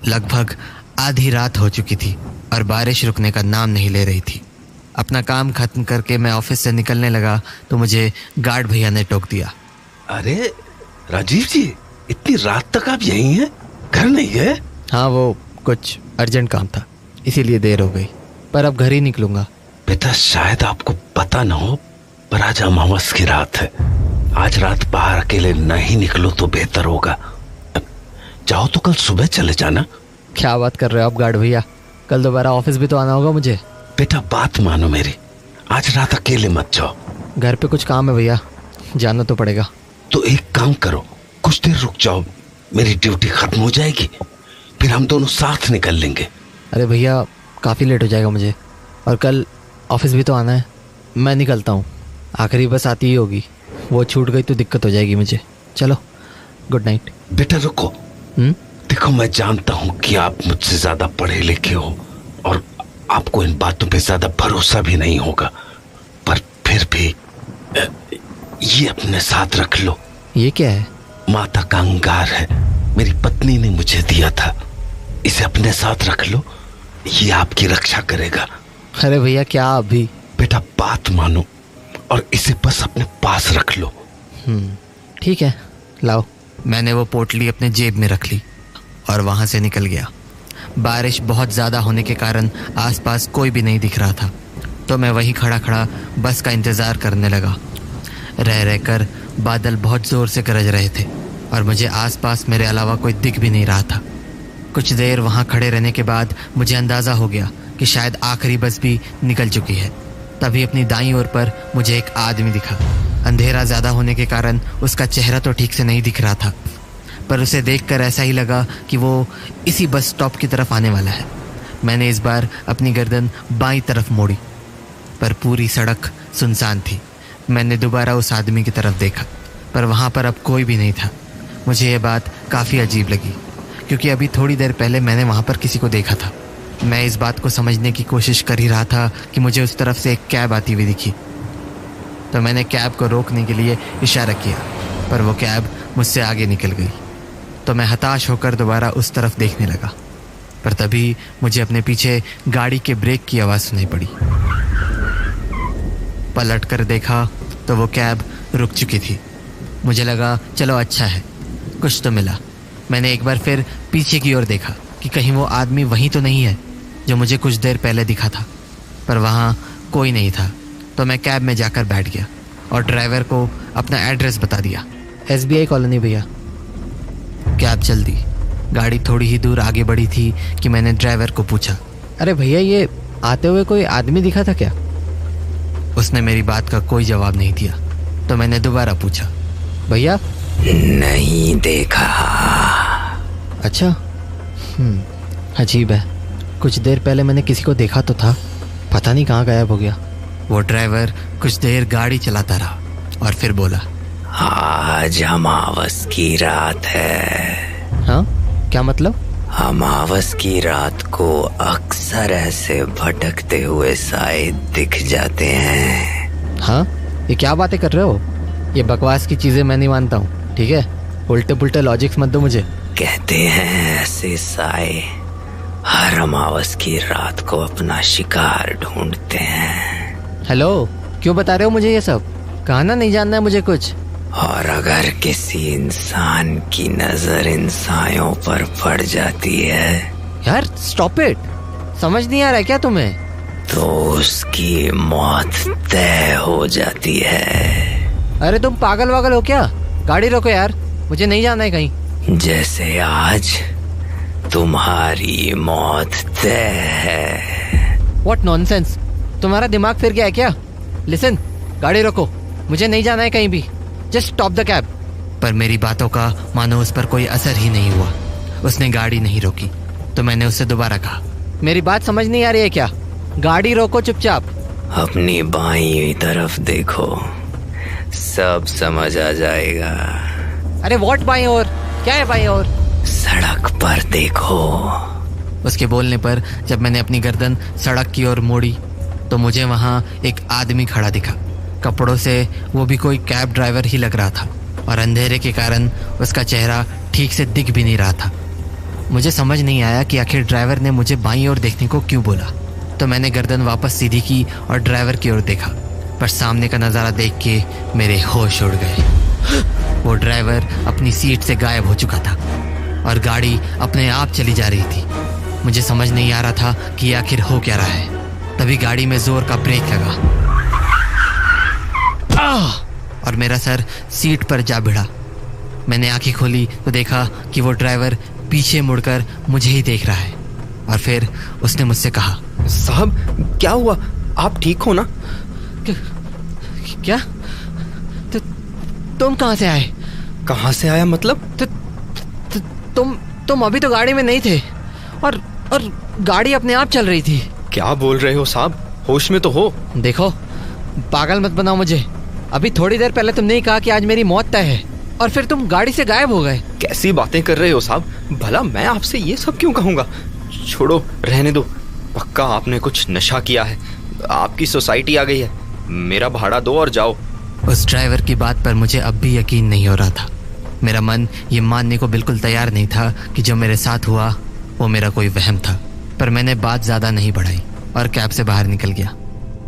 लगभग आधी रात हो चुकी थी और बारिश रुकने का नाम नहीं ले रही थी। अपना काम खत्म करके मैं ऑफिस से निकलने लगा तो मुझे गार्ड भैया ने टोक दिया। अरे राजीव जी, इतनी रात तक आप यहीं हैं, घर नहीं गए? हाँ, वो कुछ अर्जेंट काम था, इसीलिए देर हो गई, पर अब घर ही निकलूंगा। बेटा, शायद आपको पता ना हो, पर आज अमावस की रात है। आज रात बाहर अकेले नहीं निकलो तो बेहतर होगा। जाओ तो कल सुबह चले जाना। क्या बात कर रहे हो आप गार्ड भैया? कल दोबारा ऑफिस भी तो आना होगा मुझे। बेटा, बात मानो मेरी, आज रात अकेले मत जाओ। घर पे कुछ काम है भैया, जाना तो पड़ेगा। तो एक काम करो, कुछ देर रुक जाओ, मेरी ड्यूटी खत्म हो जाएगी, फिर हम दोनों साथ निकल लेंगे। अरे भैया, काफ़ी लेट हो जाएगा मुझे, और कल ऑफिस भी तो आना है। मैं निकलता हूँ, आखिरी बस आती ही होगी, वो छूट गई तो दिक्कत हो जाएगी मुझे। चलो, गुड नाइट। बेटा रुको। देखो, मैं जानता हूँ कि आप मुझसे ज्यादा पढ़े लिखे हो और आपको इन बातों पे ज्यादा भरोसा भी नहीं होगा, पर फिर भी ये अपने साथ रख लो। ये क्या है? माता का अंगार है, मेरी पत्नी ने मुझे दिया था। इसे अपने साथ रख लो, ये आपकी रक्षा करेगा। अरे भैया, क्या अभी? बेटा, बात मानो और इसे बस अपने पास रख लो। ठीक है, लाओ। मैंने वो पोटली अपने जेब में रख ली और वहाँ से निकल गया। बारिश बहुत ज़्यादा होने के कारण आसपास कोई भी नहीं दिख रहा था, तो मैं वहीं खड़ा खड़ा बस का इंतज़ार करने लगा। रह रहकर बादल बहुत ज़ोर से गरज रहे थे और मुझे आसपास मेरे अलावा कोई दिख भी नहीं रहा था। कुछ देर वहाँ खड़े रहने के बाद मुझे अंदाज़ा हो गया कि शायद आखिरी बस भी निकल चुकी है। तभी अपनी दाईं ओर पर मुझे एक आदमी दिखा। अंधेरा ज़्यादा होने के कारण उसका चेहरा तो ठीक से नहीं दिख रहा था, पर उसे देखकर ऐसा ही लगा कि वो इसी बस स्टॉप की तरफ आने वाला है। मैंने इस बार अपनी गर्दन बाईं तरफ मोड़ी, पर पूरी सड़क सुनसान थी। मैंने दोबारा उस आदमी की तरफ देखा, पर वहाँ पर अब कोई भी नहीं था। मुझे ये बात काफ़ी अजीब लगी, क्योंकि अभी थोड़ी देर पहले मैंने वहाँ पर किसी को देखा था। मैं इस बात को समझने की कोशिश कर ही रहा था कि मुझे उस तरफ से एक कैब आती हुई दिखी, तो मैंने कैब को रोकने के लिए इशारा किया, पर वो कैब मुझसे आगे निकल गई। तो मैं हताश होकर दोबारा उस तरफ देखने लगा, पर तभी मुझे अपने पीछे गाड़ी के ब्रेक की आवाज़ सुनाई पड़ी। पलट कर देखा तो वो कैब रुक चुकी थी। मुझे लगा चलो अच्छा है, कुछ तो मिला। मैंने एक बार फिर पीछे की ओर देखा कि कहीं वो आदमी वहीं तो नहीं है जो मुझे कुछ देर पहले दिखा था, पर वहाँ कोई नहीं था। तो मैं कैब में जाकर बैठ गया और ड्राइवर को अपना एड्रेस बता दिया। SBI कॉलोनी भैया। कैब चल दी। गाड़ी थोड़ी ही दूर आगे बढ़ी थी कि मैंने ड्राइवर को पूछा, अरे भैया, ये आते हुए कोई आदमी दिखा था क्या? उसने मेरी बात का कोई जवाब नहीं दिया। तो मैंने दोबारा पूछा, भैया? नहीं देखा। अच्छा, अजीब है, कुछ देर पहले मैंने किसी को देखा तो था, पता नहीं कहाँ गायब हो गया। वो ड्राइवर कुछ देर गाड़ी चलाता रहा और फिर बोला, आज अमावस की रात है। हाँ, क्या मतलब? अमावस की रात को अक्सर ऐसे भटकते हुए साए दिख जाते हैं। हाँ, ये क्या बातें कर रहे हो? ये बकवास की चीजें मैं नहीं मानता हूँ, ठीक है? उल्टे पुल्टे लॉजिक्स मत दो मुझे। कहते हैं ऐसे साए हर अमावस की रात को अपना शिकार ढूंढते हैं। हेलो, क्यों बता रहे हो मुझे ये सब? कहना नहीं जानना है मुझे कुछ। और अगर किसी इंसान की नजर इन सायों पर पड़ जाती है, यार स्टॉप इट, समझ नहीं आ रहा है क्या तुम्हें? तो उसकी मौत तय हो जाती है। अरे तुम पागल वागल हो क्या? गाड़ी रोको यार, मुझे नहीं जाना है कहीं। जैसे आज तुम्हारी मौत तय है। व्हाट नॉनसेंस, तुम्हारा दिमाग फिर गया है क्या? लिसन, गाड़ी रोको, मुझे नहीं जाना है कहीं भी, जस्ट स्टॉप द कैब। पर मेरी बातों का मानो उस पर कोई असर ही नहीं हुआ। उसने गाड़ी नहीं रोकी। तो मैंने उससे दोबारा कहा, मेरी बात समझ नहीं आ रही है क्या? गाड़ी रोको चुपचाप। अपनी बाईं तरफ देखो, सब समझ आ जाएगा। अरे व्हाट बाईं ओर? क्या है बाईं ओर? सड़क पर देखो। उसके बोलने पर जब मैंने अपनी गर्दन सड़क की ओर मोड़ी तो मुझे वहाँ एक आदमी खड़ा दिखा। कपड़ों से वो भी कोई कैब ड्राइवर ही लग रहा था और अंधेरे के कारण उसका चेहरा ठीक से दिख भी नहीं रहा था। मुझे समझ नहीं आया कि आखिर ड्राइवर ने मुझे बाईं ओर देखने को क्यों बोला। तो मैंने गर्दन वापस सीधी की और ड्राइवर की ओर देखा, पर सामने का नज़ारा देख के मेरे होश उड़ गए। वो ड्राइवर अपनी सीट से गायब हो चुका था और गाड़ी अपने आप चली जा रही थी। मुझे समझ नहीं आ रहा था कि आखिर हो क्या रहा है। तभी गाड़ी में जोर का ब्रेक लगा और मेरा सर सीट पर जा भिड़ा। मैंने आंखें खोली तो देखा कि वो ड्राइवर पीछे मुड़कर मुझे ही देख रहा है और फिर उसने मुझसे कहा, साहब क्या हुआ, आप ठीक हो ना? क्या? तुम कहाँ से आए? कहाँ से आया मतलब? तुम अभी तो गाड़ी में नहीं थे और गाड़ी अपने आप चल रही थी। क्या बोल रहे हो साहब, होश में तो हो? देखो, पागल मत बनाओ मुझे। अभी थोड़ी देर पहले तुमने ही कहा कि आज मेरी मौत तय है और फिर तुम गाड़ी से गायब हो गए। कैसी बातें कर रहे हो साहब, भला मैं आपसे ये सब क्यों कहूँगा? छोड़ो, रहने दो। पक्का आपने कुछ नशा किया है, आपकी सोसाइटी आ गई है। मेरा भाड़ा दो और जाओ। उस ड्राइवर की बात पर मुझे अब भी यकीन नहीं हो रहा था। मेरा मन ये मानने को बिल्कुल तैयार नहीं था कि जो मेरे साथ हुआ वो मेरा कोई वहम था। पर मैंने बात ज़्यादा नहीं बढ़ाई और कैब से बाहर निकल गया।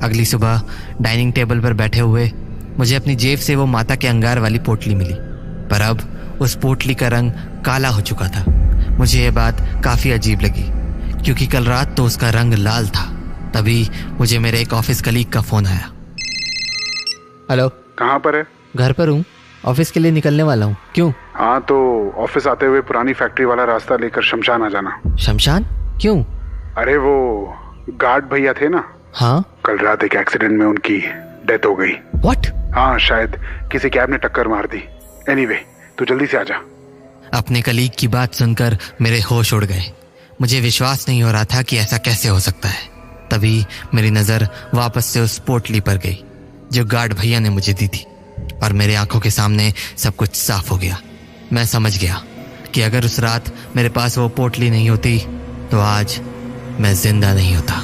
अगली सुबह डाइनिंग टेबल पर बैठे हुए मुझे अपनी जेब से वो माता के अंगार वाली पोटली मिली, पर अब उस पोटली का रंग काला हो चुका था। मुझे ये बात काफ़ी अजीब लगी क्योंकि कल रात तो उसका रंग लाल था। तभी मुझे मेरे एक ऑफिस कलीग का फ़ोन आया। हेलो, कहाँ पर है? घर पर हूँ, ऑफिस के लिए निकलने वाला हूँ। क्यों? हाँ, तो ऑफिस आते हुए पुरानी फैक्ट्री वाला रास्ता लेकर शमशान आ जाना। शमशान? क्यों? अरे वो गार्ड भैया थे ना, हाँ, कल रात एक एक्सीडेंट में उनकी डेथ हो गई। व्हाट? हाँ, शायद किसी कैब ने टक्कर मार दी। एनीवे, तू जल्दी से आ जा। अपने कलीग की बात सुनकर मेरे होश उड़ गए। मुझे विश्वास नहीं हो रहा था कि ऐसा कैसे हो सकता है। तभी मेरी नज़र वापस से उस पोटली पर गई जो गार्ड भैया ने मुझे दी थी और मेरे आंखों के सामने सब कुछ साफ हो गया। मैं समझ गया कि अगर उस रात मेरे पास वो पोटली नहीं होती तो आज मैं जिंदा नहीं होता।